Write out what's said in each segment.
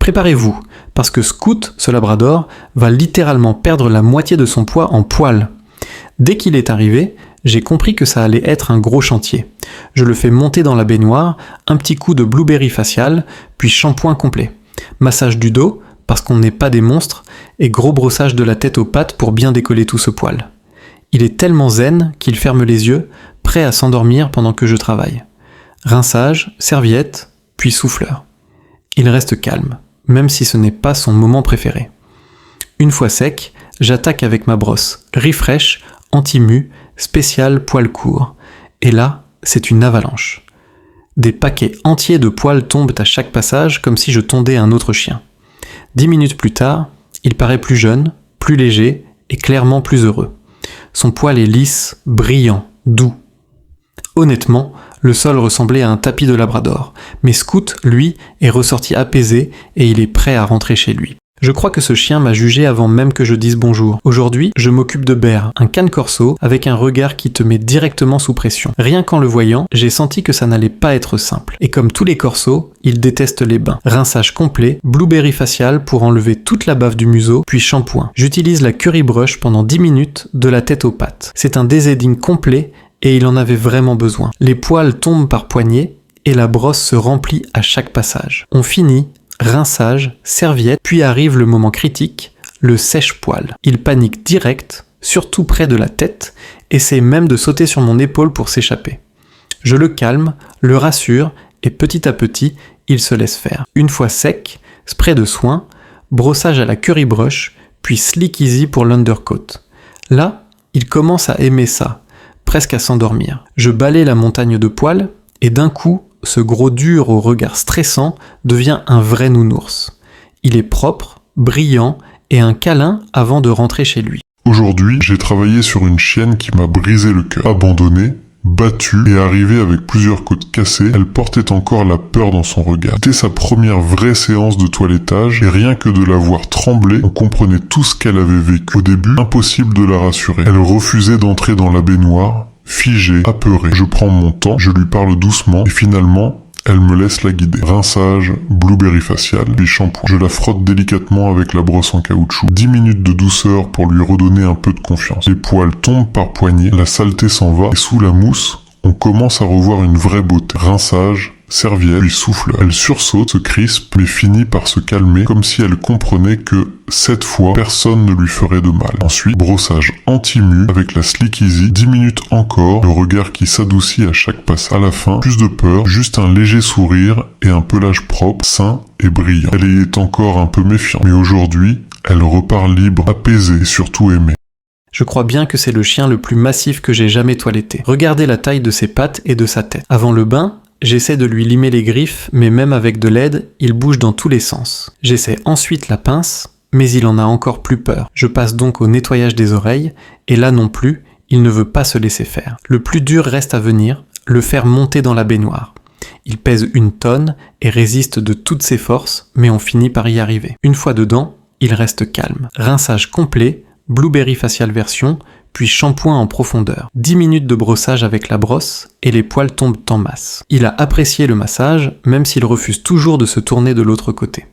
Préparez-vous, parce que Scoot, ce labrador, va littéralement perdre la moitié de son poids en poils. Dès qu'il est arrivé, j'ai compris que ça allait être un gros chantier. Je le fais monter dans la baignoire, un petit coup de blueberry facial, puis shampoing complet. Massage du dos, parce qu'on n'est pas des monstres, et gros brossage de la tête aux pattes pour bien décoller tout ce poil. Il est tellement zen qu'il ferme les yeux, prêt à s'endormir pendant que je travaille. Rinçage, serviette, puis souffleur. Il reste calme, même si ce n'est pas son moment préféré. Une fois sec, j'attaque avec ma brosse, refresh, anti-mu, spécial poil court. Et là, c'est une avalanche. Des paquets entiers de poils tombent à chaque passage comme si je tondais un autre chien. 10 minutes plus tard, il paraît plus jeune, plus léger et clairement plus heureux. Son poil est lisse, brillant, doux. Honnêtement, le sol ressemblait à un tapis de labrador, mais Scoot, lui, est ressorti apaisé et il est prêt à rentrer chez lui. Je crois que ce chien m'a jugé avant même que je dise bonjour. Aujourd'hui, je m'occupe de Bear, un cane corso avec un regard qui te met directement sous pression. Rien qu'en le voyant, j'ai senti que ça n'allait pas être simple. Et comme tous les corsos, il déteste les bains. Rinçage complet, blueberry facial pour enlever toute la bave du museau, puis shampoing. J'utilise la curry brush pendant 10 minutes, de la tête aux pattes. C'est un dézéding complet et il en avait vraiment besoin. Les poils tombent par poignées et la brosse se remplit à chaque passage. On finit, rinçage, serviette, puis arrive le moment critique, le sèche-poil. Il panique direct, surtout près de la tête, essaie même de sauter sur mon épaule pour s'échapper. Je le calme, le rassure, et petit à petit, il se laisse faire. Une fois sec, spray de soin, brossage à la curry brush, puis slick easy pour l'undercoat. Là, il commence à aimer ça, presque à s'endormir. Je balaye la montagne de poils, et d'un coup, ce gros dur au regard stressant devient un vrai nounours. Il est propre, brillant et un câlin avant de rentrer chez lui. Aujourd'hui, j'ai travaillé sur une chienne qui m'a brisé le cœur. Abandonnée, battue et arrivée avec plusieurs côtes cassées, elle portait encore la peur dans son regard. C'était sa première vraie séance de toilettage et rien que de la voir trembler, on comprenait tout ce qu'elle avait vécu. Au début, impossible de la rassurer. Elle refusait d'entrer dans la baignoire, figée, apeurée. Je prends mon temps, je lui parle doucement et finalement, elle me laisse la guider. Rinçage, blueberry facial, puis shampoing. Je la frotte délicatement avec la brosse en caoutchouc. 10 minutes de douceur pour lui redonner un peu de confiance. Les poils tombent par poignées, la saleté s'en va et sous la mousse, on commence à revoir une vraie beauté. Rinçage, serviette, puis souffle. Elle sursaute, se crispe, mais finit par se calmer, comme si elle comprenait que, cette fois, personne ne lui ferait de mal. Ensuite, brossage anti-mu avec la Slick Easy, 10 minutes encore, le regard qui s'adoucit à chaque passe. À la fin, plus de peur, juste un léger sourire et un pelage propre, sain et brillant. Elle est encore un peu méfiante, mais aujourd'hui, elle repart libre, apaisée et surtout aimée. Je crois bien que c'est le chien le plus massif que j'ai jamais toiletté. Regardez la taille de ses pattes et de sa tête. Avant le bain, j'essaie de lui limer les griffes, mais même avec de l'aide, il bouge dans tous les sens. J'essaie ensuite la pince, mais il en a encore plus peur. Je passe donc au nettoyage des oreilles, et là non plus, il ne veut pas se laisser faire. Le plus dur reste à venir, le faire monter dans la baignoire. Il pèse 1 tonne et résiste de toutes ses forces, mais on finit par y arriver. Une fois dedans, il reste calme. Rinçage complet, blueberry facial version, puis shampoing en profondeur. 10 minutes de brossage avec la brosse, et les poils tombent en masse. Il a apprécié le massage, même s'il refuse toujours de se tourner de l'autre côté.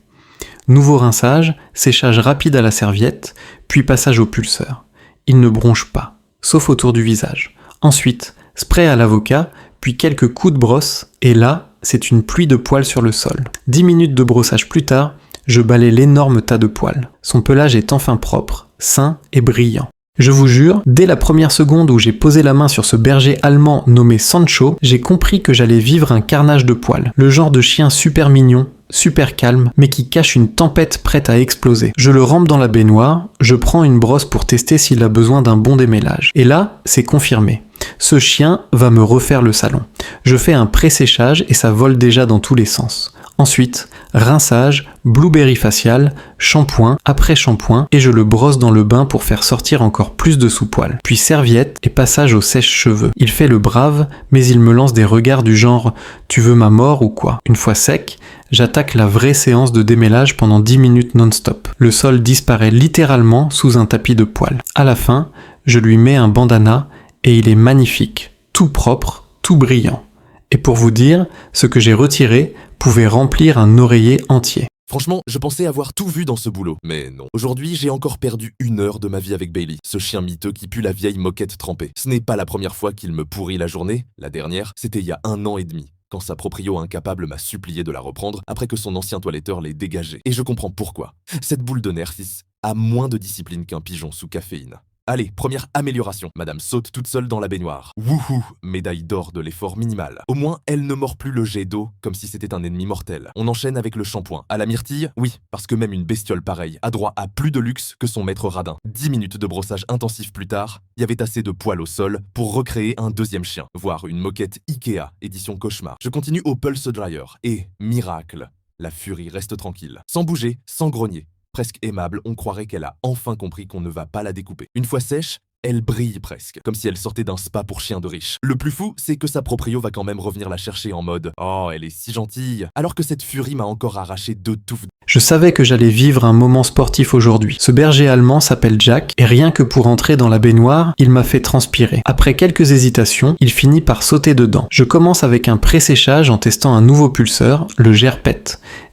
Nouveau rinçage, séchage rapide à la serviette, puis passage au pulseur. Il ne bronche pas, sauf autour du visage. Ensuite, spray à l'avocat, puis quelques coups de brosse, et là, c'est une pluie de poils sur le sol. 10 minutes de brossage plus tard, je balaye l'énorme tas de poils. Son pelage est enfin propre, sain et brillant. Je vous jure, dès la première seconde où j'ai posé la main sur ce berger allemand nommé Sancho, j'ai compris que j'allais vivre un carnage de poils. Le genre de chien super mignon, super calme, mais qui cache une tempête prête à exploser. Je le rampe dans la baignoire, je prends une brosse pour tester s'il a besoin d'un bon démêlage. Et là, c'est confirmé. Ce chien va me refaire le salon. Je fais un pré-séchage et ça vole déjà dans tous les sens. Ensuite, rinçage, blueberry facial, shampoing, après shampoing, et je le brosse dans le bain pour faire sortir encore plus de sous-poil. Puis serviette et passage au sèche-cheveux. Il fait le brave, mais il me lance des regards du genre « Tu veux ma mort ou quoi ?» Une fois sec, j'attaque la vraie séance de démêlage pendant 10 minutes non-stop. Le sol disparaît littéralement sous un tapis de poils. À la fin, je lui mets un bandana et il est magnifique, tout propre, tout brillant. Et pour vous dire, ce que j'ai retiré pouvait remplir un oreiller entier. Franchement, je pensais avoir tout vu dans ce boulot, mais non. Aujourd'hui, j'ai encore perdu 1 heure de ma vie avec Bailey, ce chien miteux qui pue la vieille moquette trempée. Ce n'est pas la première fois qu'il me pourrit la journée, la dernière, c'était il y a 1 an et demi, quand sa proprio incapable m'a supplié de la reprendre après que son ancien toiletteur l'ait dégagée. Et je comprends pourquoi. Cette boule de Nercis a moins de discipline qu'un pigeon sous caféine. Allez, première amélioration. Madame saute toute seule dans la baignoire. Wouhou, médaille d'or de l'effort minimal. Au moins, elle ne mord plus le jet d'eau comme si c'était un ennemi mortel. On enchaîne avec le shampoing. À la myrtille, oui, parce que même une bestiole pareille a droit à plus de luxe que son maître radin. 10 minutes de brossage intensif plus tard, il y avait assez de poils au sol pour recréer un deuxième chien, voire une moquette Ikea, édition cauchemar. Je continue au pulse dryer. Et, miracle, la furie reste tranquille. Sans bouger, sans grogner. Presque aimable, on croirait qu'elle a enfin compris qu'on ne va pas la découper. Une fois sèche, elle brille presque, comme si elle sortait d'un spa pour chiens de riches. Le plus fou, c'est que sa proprio va quand même revenir la chercher en mode « Oh, elle est si gentille !» alors que cette furie m'a encore arraché 2 touffes. Je savais que j'allais vivre un moment sportif aujourd'hui. Ce berger allemand s'appelle Jack, et rien que pour entrer dans la baignoire, il m'a fait transpirer. Après quelques hésitations, il finit par sauter dedans. Je commence avec un pré-séchage en testant un nouveau pulseur, le Gerpet,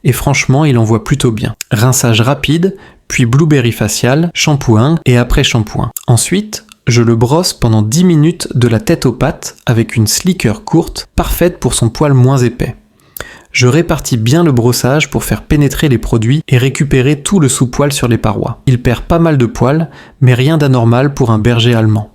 et franchement, il envoie plutôt bien. Rinçage rapide, puis blueberry facial, shampoing et après shampoing. Ensuite, je le brosse pendant 10 minutes de la tête aux pattes avec une slicker courte, parfaite pour son poil moins épais. Je répartis bien le brossage pour faire pénétrer les produits et récupérer tout le sous-poil sur les parois. Il perd pas mal de poils, mais rien d'anormal pour un berger allemand.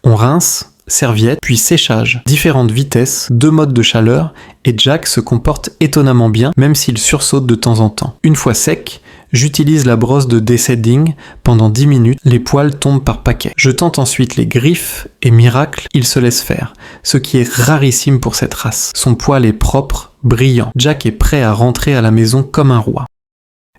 On rince, serviette, puis séchage. Différentes vitesses, 2 modes de chaleur, et Jack se comporte étonnamment bien, même s'il sursaute de temps en temps. Une fois sec, j'utilise la brosse de descending pendant 10 minutes, les poils tombent par paquets. Je tente ensuite les griffes et miracle, il se laisse faire, ce qui est rarissime pour cette race. Son poil est propre, brillant. Jack est prêt à rentrer à la maison comme un roi.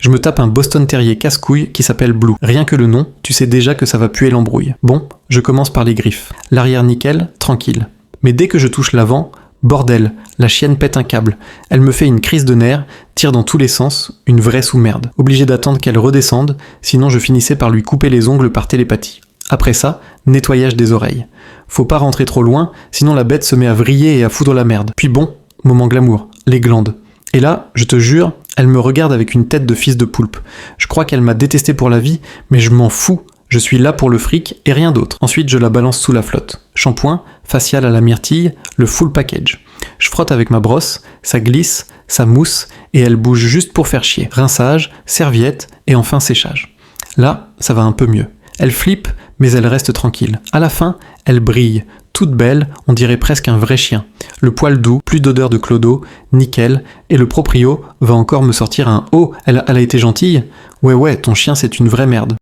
Je me tape un Boston Terrier casse-couille qui s'appelle Blue. Rien que le nom, tu sais déjà que ça va puer l'embrouille. Bon, je commence par les griffes. L'arrière nickel, tranquille. Mais dès que je touche l'avant, bordel, la chienne pète un câble. Elle me fait une crise de nerfs, tire dans tous les sens, une vraie sous-merde. Obligé d'attendre qu'elle redescende, sinon je finissais par lui couper les ongles par télépathie. Après ça, nettoyage des oreilles. Faut pas rentrer trop loin, sinon la bête se met à vriller et à foutre la merde. Puis bon, moment glamour, les glandes. Et là, je te jure, elle me regarde avec une tête de fils de poulpe. Je crois qu'elle m'a détesté pour la vie, mais je m'en fous. Je suis là pour le fric et rien d'autre. Ensuite, je la balance sous la flotte. Shampoing, facial à la myrtille, le full package. Je frotte avec ma brosse, ça glisse, ça mousse, et elle bouge juste pour faire chier. Rinçage, serviette, et enfin séchage. Là, ça va un peu mieux. Elle flippe, mais elle reste tranquille. À la fin, elle brille, toute belle, on dirait presque un vrai chien. Le poil doux, plus d'odeur de clodo, nickel, et le proprio va encore me sortir un « Oh, elle a été gentille ?» Ouais, ton chien c'est une vraie merde.